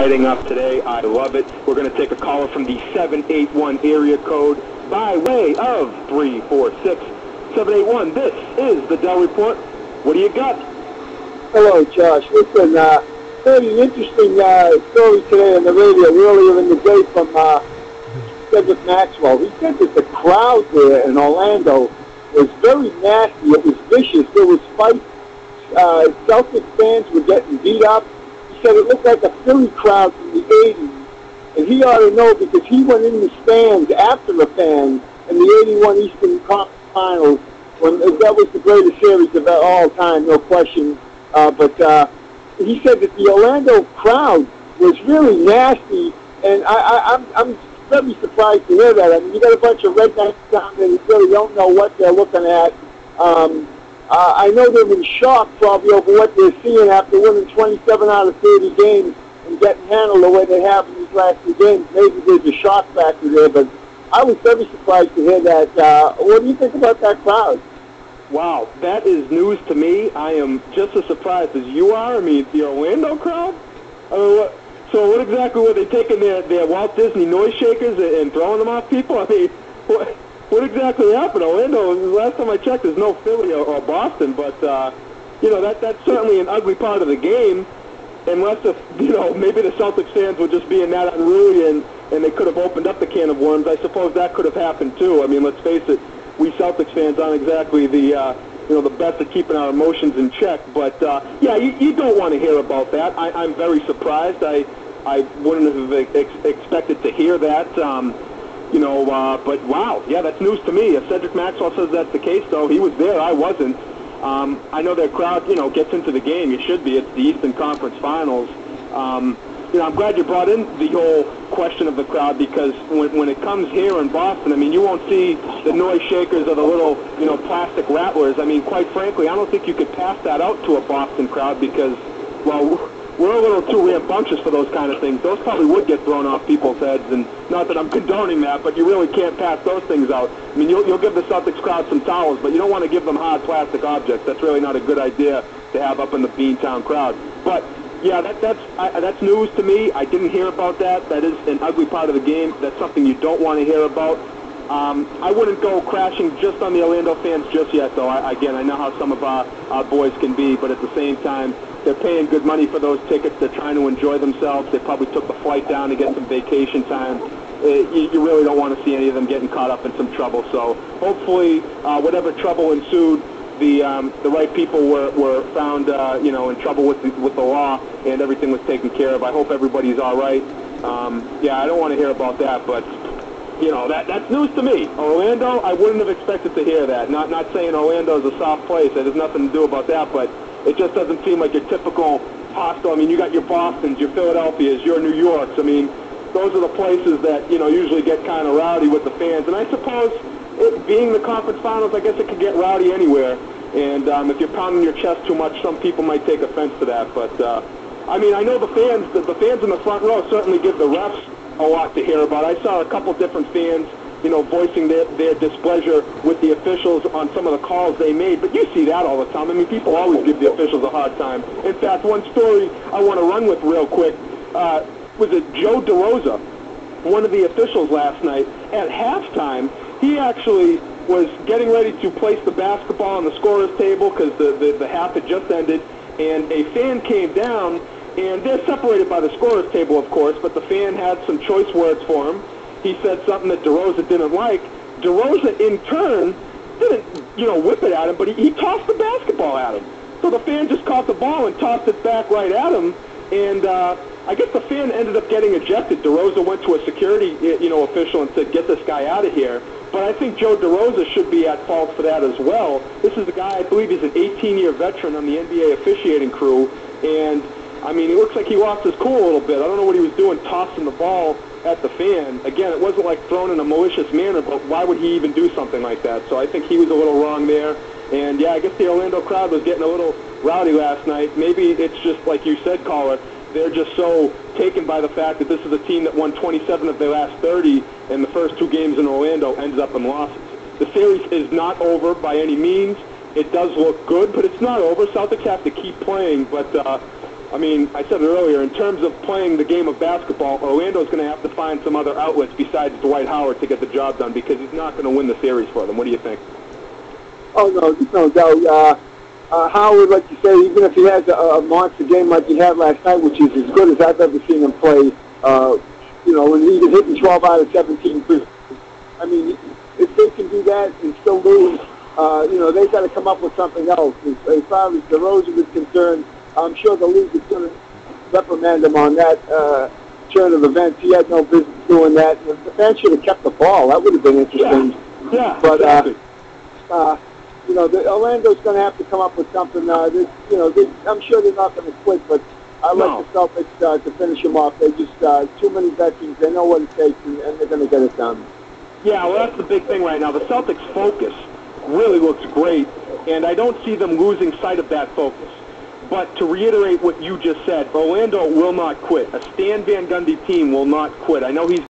lighting up today. I love it. We're going to take a caller from the 781 area code by way of 346-781. This is the Dell Report. What do you got? Hello, Josh. Listen, very interesting story today on the radio earlier in the day from Cedric Maxwell. He said that the crowd there in Orlando was very nasty. It was vicious. There was fights. Celtics fans were getting beat up. He said it looked like a Philly crowd from the 80s. And he ought to know because he went in the stands after the fans in the 81 Eastern Conference Finals when that was the greatest series of all time, no question. But he said that the Orlando crowd was really nasty, and I'm very surprised to hear that. I mean, you got a bunch of rednecks down there that really don't know what they're looking at. I know they're in shock probably over what they're seeing after winning 27 out of 30 games and getting handled the way they have in these last two games. Maybe there's a shock factor there, but I was very surprised to hear that. What do you think about that crowd? Wow, that is news to me. I am just as surprised as you are. I mean, the Orlando crowd? So what exactly were they taking their Walt Disney noise shakers and throwing them off people? I mean, what exactly happened? Orlando, last time I checked, there's no Philly or Boston, but, that's certainly an ugly part of the game, unless, maybe the Celtics fans were just being that unruly and they could have opened up the can of worms. I suppose that could have happened, too. I mean, let's face it, we Celtics fans aren't exactly the best at keeping our emotions in check. But, you don't want to hear about that. I'm very surprised. I wouldn't have expected to hear that. But wow, yeah, that's news to me. If Cedric Maxwell says that's the case, though, he was there. I wasn't. I know their crowd, gets into the game. You should be. It's the Eastern Conference Finals. I'm glad you brought in the whole question of the crowd because when it comes here in Boston, I mean, you won't see the noise shakers or the little, plastic rattlers. I mean, quite frankly, I don't think you could pass that out to a Boston crowd because, well, we're a little too rambunctious for those kind of things. Those probably would get thrown off people's heads, and not that I'm condoning that, but you really can't pass those things out. I mean, you'll give the Celtics crowd some towels, but you don't want to give them hard plastic objects. That's really not a good idea to have up in the Beantown crowd. But yeah, that's news to me. I didn't hear about that. That is an ugly part of the game. That's something you don't want to hear about. I wouldn't go crashing just on the Orlando fans just yet, though. I know how some of our boys can be, but at the same time, they're paying good money for those tickets. They're trying to enjoy themselves. They probably took the flight down to get some vacation time. You really don't want to see any of them getting caught up in some trouble. So hopefully, whatever trouble ensued, the right people were found, in trouble with the law, and everything was taken care of. I hope everybody's all right. I don't want to hear about that, but that's news to me. Orlando, I wouldn't have expected to hear that. Not saying Orlando's a soft place. There's nothing to do about that, but it just doesn't seem like your typical hostile. I mean, you got your Bostons, your Philadelphias, your New Yorks. I mean, those are the places that, usually get kind of rowdy with the fans. And I suppose it being the conference finals, I guess it could get rowdy anywhere. And if you're pounding your chest too much, some people might take offense to that. But, I know the fans in the front row certainly give the refs a lot to hear about. I saw a couple different fans, voicing their displeasure with the officials on some of the calls they made. But you see that all the time. I mean, people always give the officials a hard time. In fact, one story I want to run with real quick was it Joe DeRosa, one of the officials last night. At halftime, he actually was getting ready to place the basketball on the scorer's table because the half had just ended, and a fan came down, and they're separated by the scorer's table, of course, but the fan had some choice words for him. He said something that DeRosa didn't like. DeRosa, in turn, didn't, whip it at him, but he tossed the basketball at him. So the fan just caught the ball and tossed it back right at him, and I guess the fan ended up getting ejected. DeRosa went to a security, official and said, "Get this guy out of here." But I think Joe DeRosa should be at fault for that as well. This is a guy, I believe he's an 18-year veteran on the NBA officiating crew, and I mean, it looks like he lost his cool a little bit. I don't know what he was doing tossing the ball at the fan. Again, it wasn't like thrown in a malicious manner, but why would he even do something like that? So I think he was a little wrong there. And, yeah, I guess the Orlando crowd was getting a little rowdy last night. Maybe it's just, like you said, caller, they're just so taken by the fact that this is a team that won 27 of their last 30, and the first two games in Orlando ended up in losses. The series is not over by any means. It does look good, but it's not over. Celtics have to keep playing, but I mean, I said it earlier, in terms of playing the game of basketball, Orlando's going to have to find some other outlets besides Dwight Howard to get the job done because he's not going to win the series for them. What do you think? Oh, no, there's no doubt. Howard, like you say, even if he has a monster game like he had last night, which is as good as I've ever seen him play, when he was hitting 12 out of 17 free. I mean, if they can do that and still lose, they've got to come up with something else. As far as DeRozan is concerned, I'm sure the league is going to reprimand him on that turn of events. He had no business doing that. The fans should have kept the ball. That would have been interesting. Yeah, but exactly. Orlando's going to have to come up with something. I'm sure they're not going to quit, but I like the Celtics to finish them off. They're just too many veterans. They know what it takes, and they're going to get it done. Yeah, well, that's the big thing right now. The Celtics' focus really looks great, and I don't see them losing sight of that focus. But to reiterate what you just said, Orlando will not quit. A Stan Van Gundy team will not quit. I know he's